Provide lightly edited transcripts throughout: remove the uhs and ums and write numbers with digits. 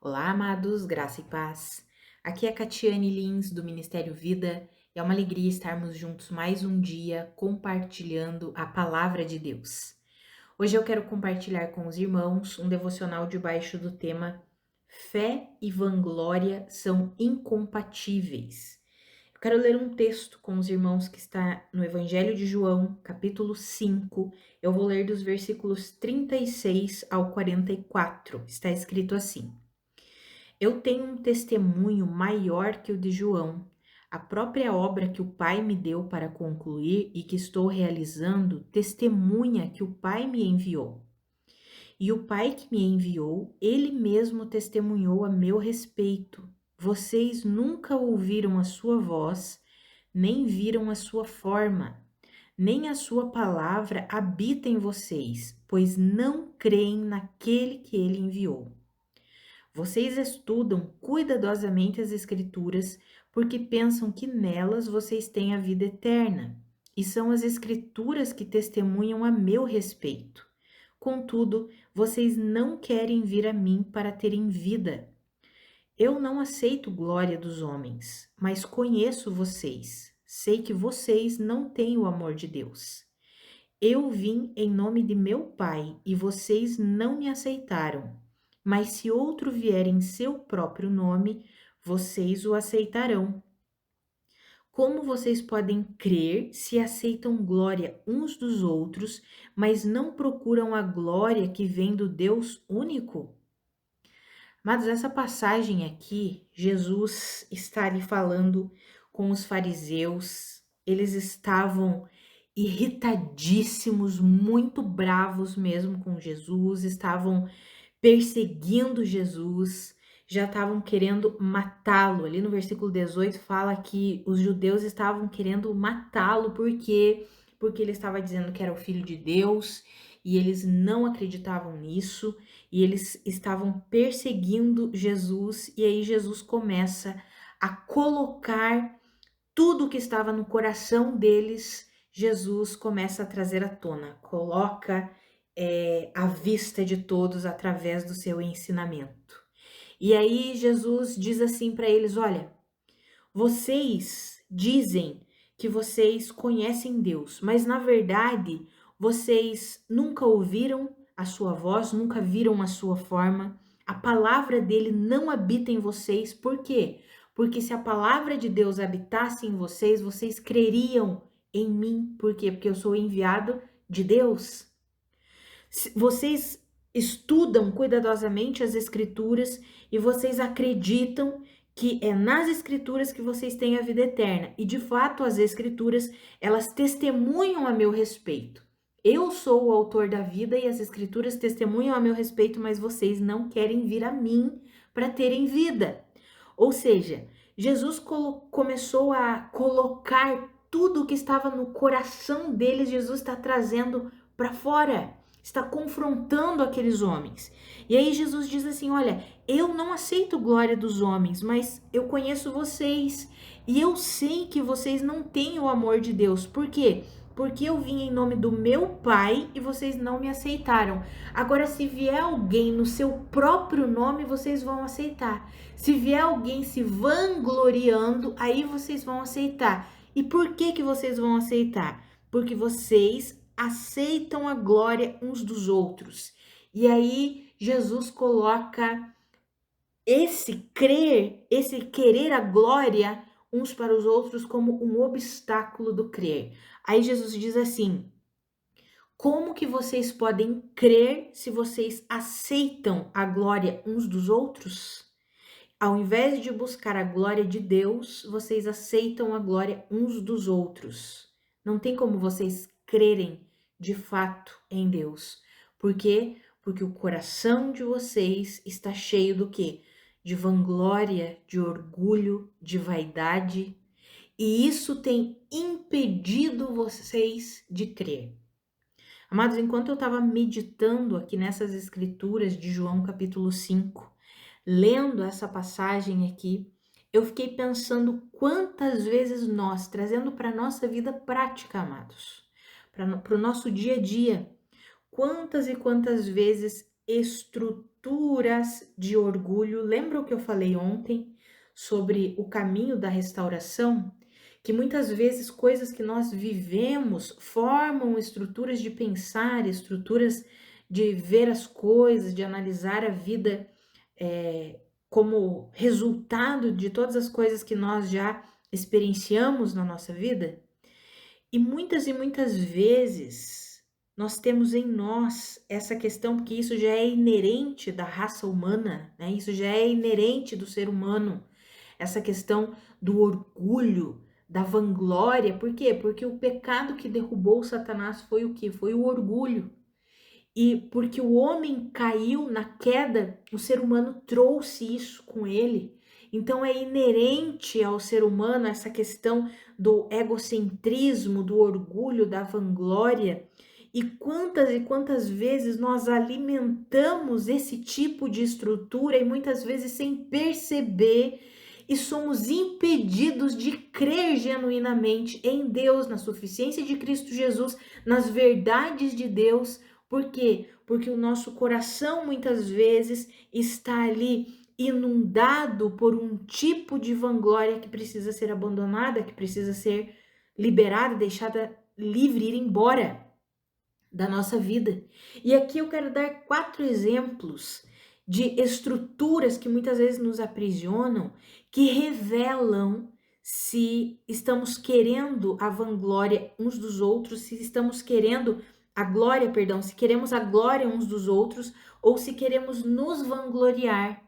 Olá, amados, graça e paz. Aqui é Catiane Lins, do Ministério Vida, e é uma alegria estarmos juntos mais um dia compartilhando a palavra de Deus. Hoje eu quero compartilhar com os irmãos um devocional debaixo do tema Fé e vanglória são incompatíveis. Eu quero ler um texto com os irmãos que está no Evangelho de João, capítulo 5. Eu vou ler dos versículos 36 ao 44. Está escrito assim: Eu tenho um testemunho maior que o de João. A própria obra que o Pai me deu para concluir e que estou realizando testemunha que o Pai me enviou. E o Pai que me enviou, ele mesmo testemunhou a meu respeito. Vocês nunca ouviram a sua voz, nem viram a sua forma, nem a sua palavra habita em vocês, pois não creem naquele que ele enviou. Vocês estudam cuidadosamente as Escrituras porque pensam que nelas vocês têm a vida eterna, e são as Escrituras que testemunham a meu respeito. Contudo, vocês não querem vir a mim para terem vida. Eu não aceito glória dos homens, mas conheço vocês. Sei que vocês não têm o amor de Deus. Eu vim em nome de meu Pai e vocês não me aceitaram. Mas se outro vier em seu próprio nome, vocês o aceitarão. Como vocês podem crer se aceitam glória uns dos outros, mas não procuram a glória que vem do Deus único? Mas essa passagem aqui, Jesus está ali falando com os fariseus, eles estavam irritadíssimos, muito bravos mesmo com Jesus, estavam perseguindo Jesus, já estavam querendo matá-lo. Ali no versículo 18 fala que os judeus estavam querendo matá-lo porque ele estava dizendo que era o filho de Deus e eles não acreditavam nisso e eles estavam perseguindo Jesus. E aí Jesus começa a colocar tudo que estava no coração deles. Jesus começa a trazer à tona, coloca à vista de todos através do seu ensinamento. E aí Jesus diz assim para eles: olha, vocês dizem que vocês conhecem Deus, mas na verdade vocês nunca ouviram a sua voz, nunca viram a sua forma. A palavra dele não habita em vocês. Por quê? Porque se a palavra de Deus habitasse em vocês, vocês creriam em mim. Por quê? Porque eu sou enviado de Deus. Vocês estudam cuidadosamente as escrituras e vocês acreditam que é nas escrituras que vocês têm a vida eterna. E de fato, as escrituras, elas testemunham a meu respeito. Eu sou o autor da vida e as escrituras testemunham a meu respeito, mas vocês não querem vir a mim para terem vida. Ou seja, Jesus começou a colocar tudo o que estava no coração deles, Jesus está trazendo para fora, está confrontando aqueles homens. E aí Jesus diz assim: olha, eu não aceito glória dos homens, mas eu conheço vocês e eu sei que vocês não têm o amor de Deus. Por quê? Porque eu vim em nome do meu Pai e vocês não me aceitaram. Agora, se vier alguém no seu próprio nome, vocês vão aceitar. Se vier alguém se vangloriando, aí vocês vão aceitar. E por que que vocês vão aceitar? Porque vocês aceitam a glória uns dos outros. E aí Jesus coloca esse crer, esse querer a glória uns para os outros como um obstáculo do crer. Aí Jesus diz assim: como que vocês podem crer se vocês aceitam a glória uns dos outros? Ao invés de buscar a glória de Deus, vocês aceitam a glória uns dos outros. Não tem como vocês crerem de fato em Deus. Por quê? Porque o coração de vocês está cheio do quê? De vanglória, de orgulho, de vaidade. E isso tem impedido vocês de crer. Amados, enquanto eu estava meditando aqui nessas escrituras de João capítulo 5, lendo essa passagem aqui, eu fiquei pensando quantas vezes nós, trazendo para a nossa vida prática, amados, para o nosso dia a dia, quantas e quantas vezes estruturas de orgulho. Lembra o que eu falei ontem sobre o caminho da restauração? Que muitas vezes coisas que nós vivemos formam estruturas de pensar, estruturas de ver as coisas, de analisar a vida como resultado de todas as coisas que nós já experienciamos na nossa vida. E muitas vezes nós temos em nós essa questão, porque isso já é inerente da raça humana, né? Isso já é inerente do ser humano, essa questão do orgulho, da vanglória. Por quê? Porque o pecado que derrubou Satanás foi o quê? Foi o orgulho. E porque o homem caiu na queda, o ser humano trouxe isso com ele. Então é inerente ao ser humano essa questão do egocentrismo, do orgulho, da vanglória. E quantas vezes nós alimentamos esse tipo de estrutura e muitas vezes sem perceber, e somos impedidos de crer genuinamente em Deus, na suficiência de Cristo Jesus, nas verdades de Deus. Por quê? Porque o nosso coração muitas vezes está ali inundado por um tipo de vanglória que precisa ser abandonada, que precisa ser liberada, deixada livre, ir embora da nossa vida. E aqui eu quero dar 4 exemplos de estruturas que muitas vezes nos aprisionam, que revelam se estamos querendo a vanglória uns dos outros, se estamos querendo a glória, perdão, se queremos a glória uns dos outros ou se queremos nos vangloriar.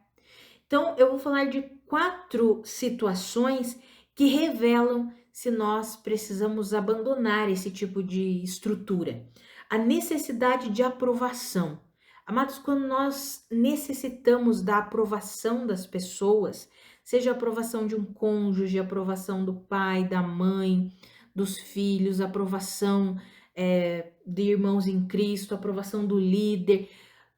Então, eu vou falar de 4 situações que revelam se nós precisamos abandonar esse tipo de estrutura. A necessidade de aprovação. Amados, quando nós necessitamos da aprovação das pessoas, seja a aprovação de um cônjuge, a aprovação do pai, da mãe, dos filhos, a aprovação de irmãos em Cristo, a aprovação do líder,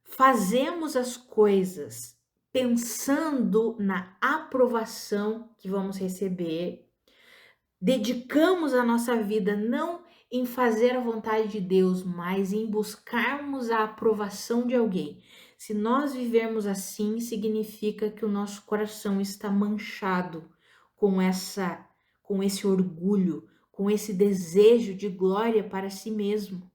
fazemos as coisas pensando na aprovação que vamos receber, dedicamos a nossa vida não em fazer a vontade de Deus, mas em buscarmos a aprovação de alguém. Se nós vivermos assim, significa que o nosso coração está manchado com esse orgulho, com esse desejo de glória para si mesmo.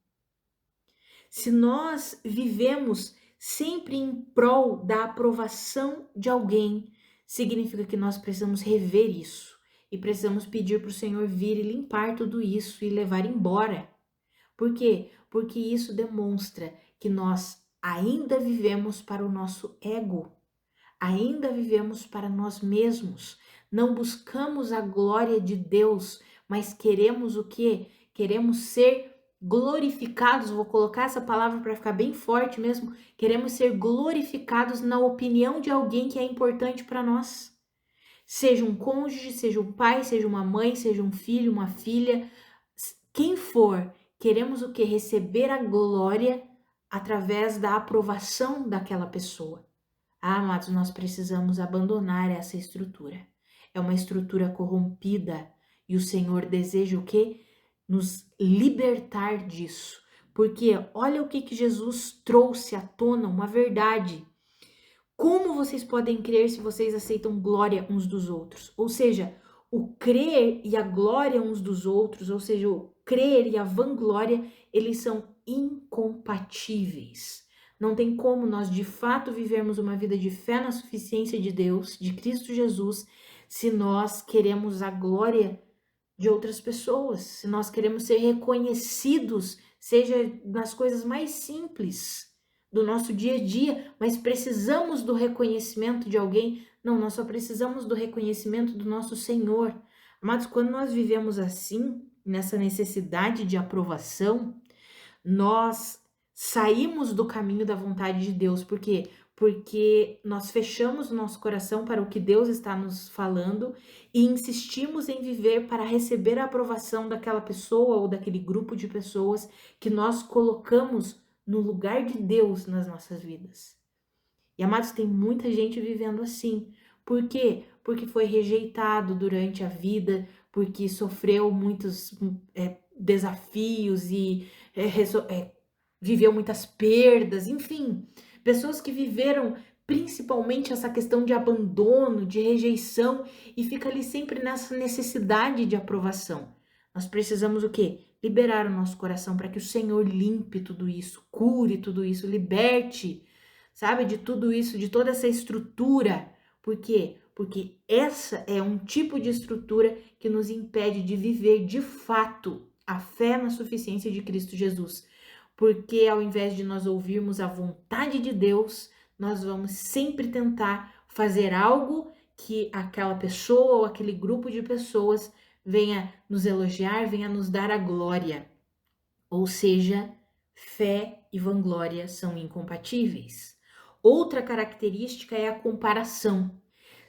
Se nós vivemos sempre em prol da aprovação de alguém, significa que nós precisamos rever isso e precisamos pedir para o Senhor vir e limpar tudo isso e levar embora. Por quê? Porque isso demonstra que nós ainda vivemos para o nosso ego, ainda vivemos para nós mesmos, não buscamos a glória de Deus, mas queremos o quê? Queremos ser glorificados, vou colocar essa palavra para ficar bem forte mesmo, queremos ser glorificados na opinião de alguém que é importante para nós. Seja um cônjuge, seja um pai, seja uma mãe, seja um filho, uma filha, quem for, queremos o que? Receber a glória através da aprovação daquela pessoa. Ah, amados, nós precisamos abandonar essa estrutura. É uma estrutura corrompida e o Senhor deseja o quê? Nos libertar disso. Porque olha o que Jesus trouxe à tona, uma verdade. Como vocês podem crer se vocês aceitam glória uns dos outros? Ou seja, o crer e a glória uns dos outros, ou seja, o crer e a vanglória, eles são incompatíveis. Não tem como nós de fato vivermos uma vida de fé na suficiência de Deus, de Cristo Jesus, se nós queremos a glória de outras pessoas, se nós queremos ser reconhecidos, seja nas coisas mais simples do nosso dia a dia, mas precisamos do reconhecimento de alguém. Não, nós só precisamos do reconhecimento do nosso Senhor. Amados, quando nós vivemos assim, nessa necessidade de aprovação, nós saímos do caminho da vontade de Deus. Por quê? Porque nós fechamos o nosso coração para o que Deus está nos falando e insistimos em viver para receber a aprovação daquela pessoa ou daquele grupo de pessoas que nós colocamos no lugar de Deus nas nossas vidas. E, amados, tem muita gente vivendo assim. Por quê? Porque foi rejeitado durante a vida, porque sofreu muitos desafios e viveu muitas perdas, enfim, pessoas que viveram principalmente essa questão de abandono, de rejeição e fica ali sempre nessa necessidade de aprovação. Nós precisamos o quê? Liberar o nosso coração para que o Senhor limpe tudo isso, cure tudo isso, liberte, sabe, de tudo isso, de toda essa estrutura. Por quê? Porque essa é um tipo de estrutura que nos impede de viver de fato a fé na suficiência de Cristo Jesus. Porque ao invés de nós ouvirmos a vontade de Deus, nós vamos sempre tentar fazer algo que aquela pessoa ou aquele grupo de pessoas venha nos elogiar, venha nos dar a glória. Ou seja, fé e vanglória são incompatíveis. Outra característica é a comparação.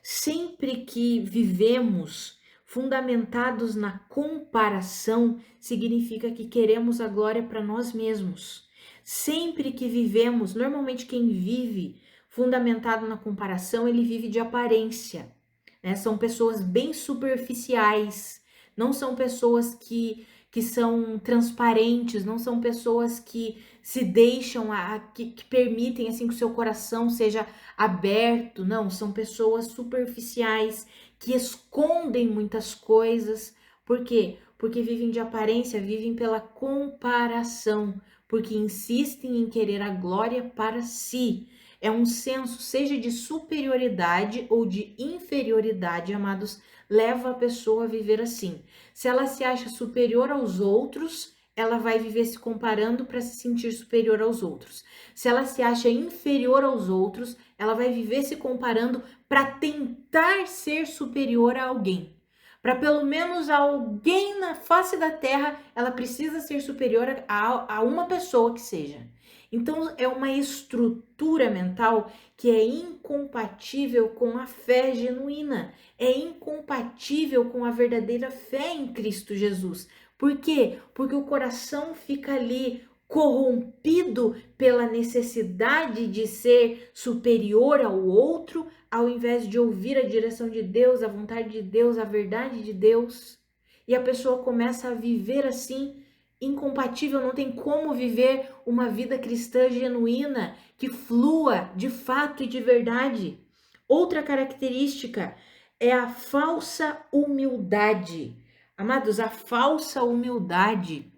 Sempre que vivemos fundamentados na comparação, significa que queremos a glória para nós mesmos. Sempre que vivemos, normalmente quem vive fundamentado na comparação, ele vive de aparência, né? São pessoas bem superficiais, não são pessoas que são transparentes, não são pessoas que se deixam, que permitem assim que o seu coração seja aberto, não, são pessoas superficiais, que escondem muitas coisas. Por quê? Porque vivem de aparência, vivem pela comparação, porque insistem em querer a glória para si. É um senso, seja de superioridade ou de inferioridade, amados, leva a pessoa a viver assim. Se ela se acha superior aos outros, ela vai viver se comparando para se sentir superior aos outros. Se ela se acha inferior aos outros, ela vai viver se comparando para tentar ser superior a alguém. Para pelo menos alguém na face da terra, ela precisa ser superior a uma pessoa que seja. Então, é uma estrutura mental que é incompatível com a fé genuína, é incompatível com a verdadeira fé em Cristo Jesus. Por quê? Porque o coração fica ali corrompido pela necessidade de ser superior ao outro, ao invés de ouvir a direção de Deus, a vontade de Deus, a verdade de Deus. E a pessoa começa a viver assim, incompatível, não tem como viver uma vida cristã genuína, que flua de fato e de verdade. Outra característica é a falsa humildade. Amados, a falsa humildade,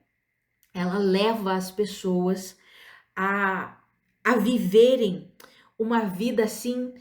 ela leva as pessoas a viverem uma vida assim,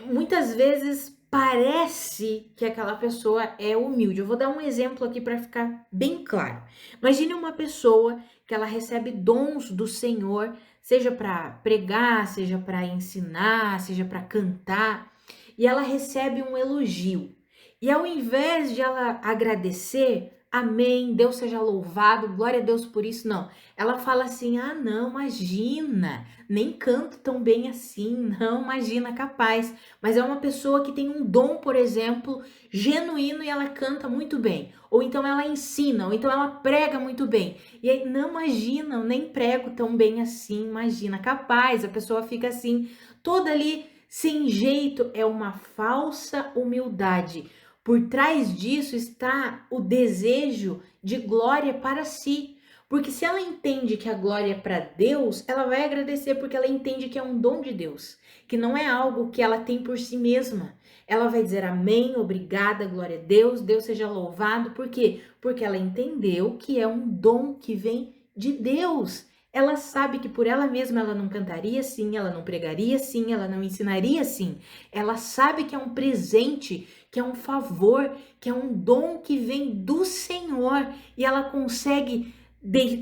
muitas vezes parece que aquela pessoa é humilde. Eu vou dar um exemplo aqui para ficar bem claro. Imagine uma pessoa que ela recebe dons do Senhor, seja para pregar, seja para ensinar, seja para cantar, e ela recebe um elogio. E ao invés de ela agradecer, amém, Deus seja louvado, glória a Deus por isso, não. Ela fala assim, ah não, imagina, nem canto tão bem assim, não, imagina, capaz. Mas é uma pessoa que tem um dom, por exemplo, genuíno e ela canta muito bem. Ou então ela ensina, ou então ela prega muito bem. E aí, não, imagina, eu nem prego tão bem assim, imagina, capaz. A pessoa fica assim, toda ali sem jeito, é uma falsa humildade. Por trás disso está o desejo de glória para si. Porque se ela entende que a glória é para Deus, ela vai agradecer porque ela entende que é um dom de Deus, que não é algo que ela tem por si mesma. Ela vai dizer amém, obrigada, glória a Deus, Deus seja louvado. Por quê? Porque ela entendeu que é um dom que vem de Deus. Ela sabe que por ela mesma ela não cantaria assim, ela não pregaria assim, ela não ensinaria assim. Ela sabe que é um presente, que é um favor, que é um dom que vem do Senhor e ela consegue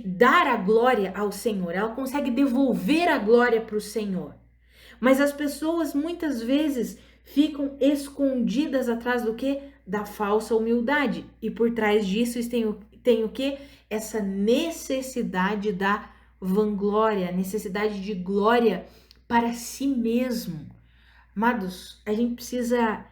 dar a glória ao Senhor, ela consegue devolver a glória para o Senhor. Mas as pessoas muitas vezes ficam escondidas atrás do quê? Da falsa humildade. E por trás disso tem o quê? Essa necessidade da vanglória, necessidade de glória para si mesmo. Amados, a gente precisa,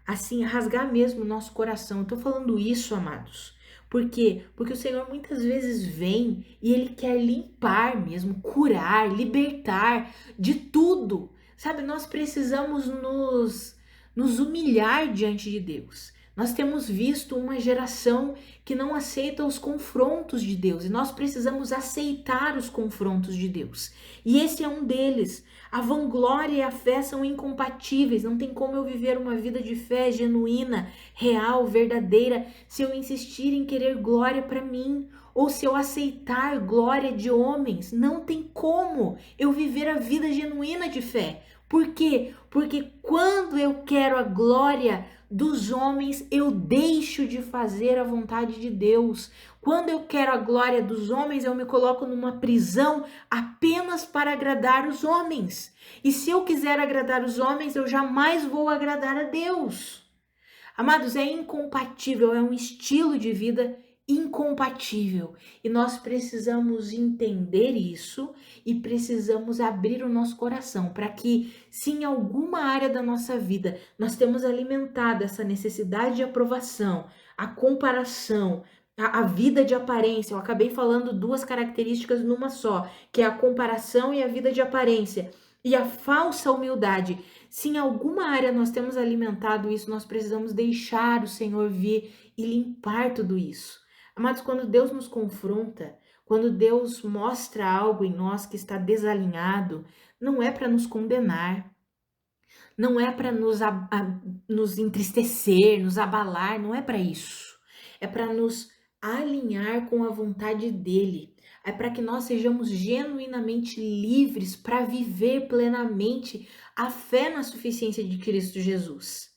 assim, rasgar mesmo o nosso coração. Eu tô falando isso, amados. Por quê? Porque o Senhor muitas vezes vem e Ele quer limpar mesmo, curar, libertar de tudo. Sabe, nós precisamos nos humilhar diante de Deus. Nós temos visto uma geração que não aceita os confrontos de Deus e nós precisamos aceitar os confrontos de Deus. E esse é um deles. A vanglória e a fé são incompatíveis. Não tem como eu viver uma vida de fé genuína, real, verdadeira, se eu insistir em querer glória para mim ou se eu aceitar glória de homens. Não tem como eu viver a vida genuína de fé. Por quê? Porque quando eu quero a glória dos homens, eu deixo de fazer a vontade de Deus. Quando eu quero a glória dos homens, eu me coloco numa prisão apenas para agradar os homens. E se eu quiser agradar os homens, eu jamais vou agradar a Deus. Amados, é incompatível, é um estilo de vida incompatível. E nós precisamos entender isso e precisamos abrir o nosso coração para que, se em alguma área da nossa vida nós temos alimentado essa necessidade de aprovação, a comparação, a vida de aparência, eu acabei falando duas características numa só, que é a comparação e a vida de aparência, e a falsa humildade. Se em alguma área nós temos alimentado isso, nós precisamos deixar o Senhor vir e limpar tudo isso. Amados, quando Deus nos confronta, quando Deus mostra algo em nós que está desalinhado, não é para nos condenar, não é para nos entristecer, nos abalar, não é para isso. É para nos alinhar com a vontade dele. É para que nós sejamos genuinamente livres para viver plenamente a fé na suficiência de Cristo Jesus.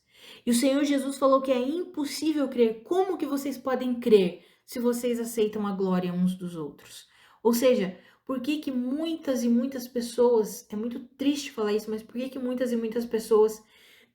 E o Senhor Jesus falou que é impossível crer. Como que vocês podem crer se vocês aceitam a glória uns dos outros? Ou seja, por que que muitas e muitas pessoas, é muito triste falar isso, mas por que que muitas e muitas pessoas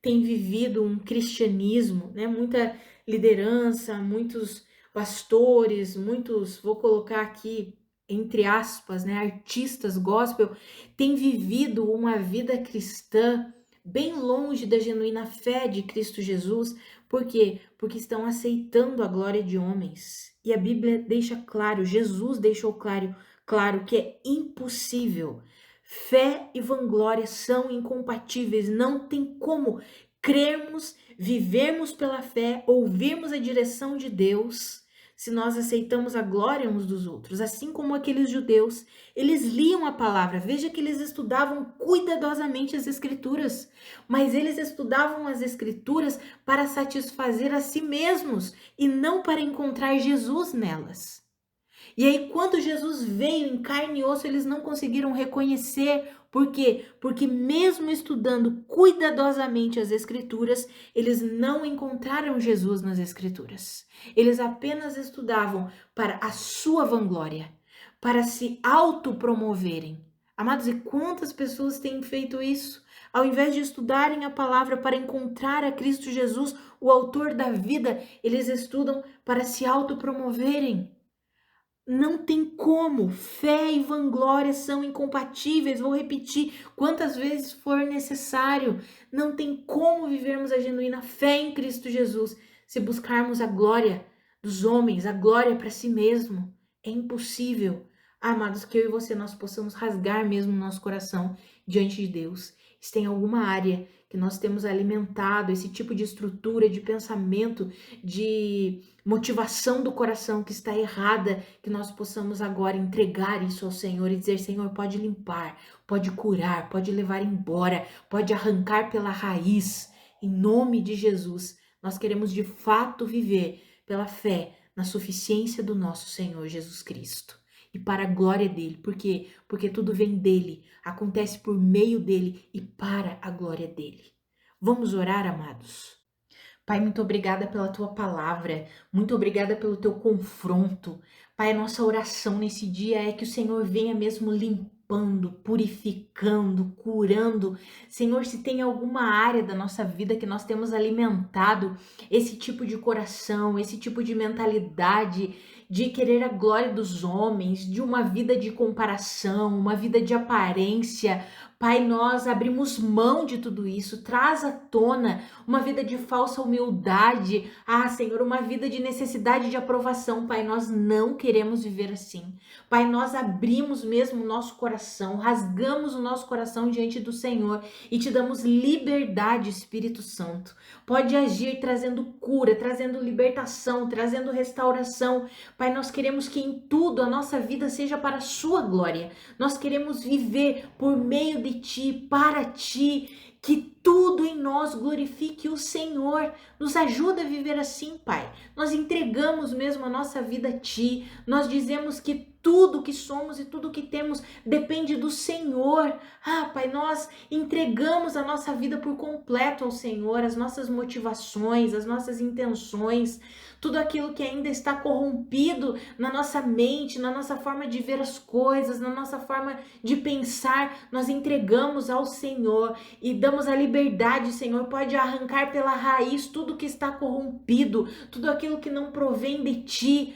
têm vivido um cristianismo, né? Muita liderança, muitos pastores, muitos, vou colocar aqui entre aspas, né, artistas gospel, têm vivido uma vida cristã bem longe da genuína fé de Cristo Jesus. Por quê? Porque estão aceitando a glória de homens. E a Bíblia deixa claro, Jesus deixou claro que é impossível. Fé e vanglória são incompatíveis. Não tem como crermos, vivermos pela fé, ouvirmos a direção de Deus, se nós aceitamos a glória uns dos outros. Assim como aqueles judeus, eles liam a palavra. Veja que eles estudavam cuidadosamente as escrituras, mas eles estudavam as escrituras para satisfazer a si mesmos e não para encontrar Jesus nelas. E aí, quando Jesus veio em carne e osso, eles não conseguiram reconhecer. Por quê? Porque mesmo estudando cuidadosamente as Escrituras, eles não encontraram Jesus nas Escrituras. Eles apenas estudavam para a sua vanglória, para se autopromoverem. Amados, e quantas pessoas têm feito isso? Ao invés de estudarem a palavra para encontrar a Cristo Jesus, o autor da vida, eles estudam para se autopromoverem. Não tem como, fé e vanglória são incompatíveis, vou repetir quantas vezes for necessário. Não tem como vivermos a genuína fé em Cristo Jesus se buscarmos a glória dos homens, a glória para si mesmo. É impossível. Amados, que eu e você nós possamos rasgar mesmo o nosso coração diante de Deus. Se tem alguma área que nós temos alimentado esse tipo de estrutura, de pensamento, de motivação do coração que está errada, que nós possamos agora entregar isso ao Senhor e dizer: Senhor, pode limpar, pode curar, pode levar embora, pode arrancar pela raiz, em nome de Jesus. Nós queremos de fato viver pela fé na suficiência do nosso Senhor Jesus Cristo e para a glória dele. Por quê? Porque tudo vem dele, acontece por meio dele e para a glória dele. Vamos orar, amados? Pai, muito obrigada pela tua palavra, muito obrigada pelo teu confronto. Pai, a nossa oração nesse dia é que o Senhor venha mesmo limpando, purificando, curando. Senhor, se tem alguma área da nossa vida que nós temos alimentado esse tipo de coração, esse tipo de mentalidade de querer a glória dos homens, de uma vida de comparação, uma vida de aparência, Pai, nós abrimos mão de tudo isso, traz à tona uma vida de falsa humildade, Senhor, uma vida de necessidade de aprovação, Pai, nós não queremos viver assim. Pai, nós abrimos mesmo o nosso coração, rasgamos o nosso coração diante do Senhor e te damos liberdade, Espírito Santo. Pode agir trazendo cura, trazendo libertação, trazendo restauração. Pai, nós queremos que em tudo a nossa vida seja para a sua glória. Nós queremos viver por meio de ti, para ti, que tudo em nós glorifique o Senhor. Nos ajuda a viver assim, Pai. Nós entregamos mesmo a nossa vida a ti. Nós dizemos que tudo que somos e tudo que temos depende do Senhor. Pai, nós entregamos a nossa vida por completo ao Senhor, as nossas motivações, as nossas intenções, tudo aquilo que ainda está corrompido na nossa mente, na nossa forma de ver as coisas, na nossa forma de pensar, nós entregamos ao Senhor e damos a liberdade, Senhor, pode arrancar pela raiz tudo que está corrompido, tudo aquilo que não provém de ti.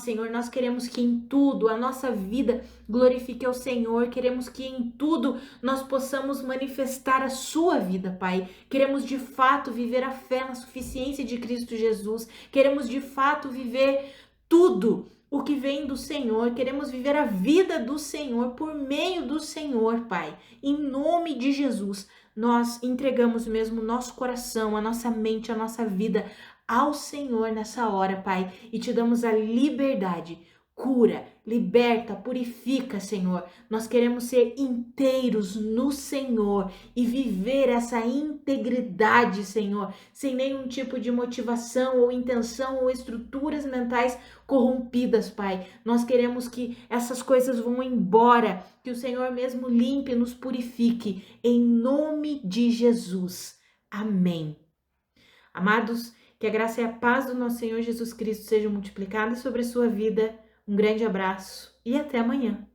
Senhor, nós queremos que em tudo a nossa vida glorifique ao Senhor, queremos que em tudo nós possamos manifestar a sua vida, Pai. Queremos de fato viver a fé na suficiência de Cristo Jesus, queremos de fato viver tudo o que vem do Senhor, queremos viver a vida do Senhor por meio do Senhor, Pai. Em nome de Jesus, nós entregamos mesmo o nosso coração, a nossa mente, a nossa vida ao Senhor nessa hora, Pai, e te damos a liberdade. Cura, liberta, purifica, Senhor. Nós queremos ser inteiros no Senhor e viver essa integridade, Senhor, sem nenhum tipo de motivação ou intenção ou estruturas mentais corrompidas, Pai. Nós queremos que essas coisas vão embora, que o Senhor mesmo limpe e nos purifique, em nome de Jesus. Amém. Amados, que a graça e a paz do nosso Senhor Jesus Cristo sejam multiplicadas sobre a sua vida. Um grande abraço e até amanhã.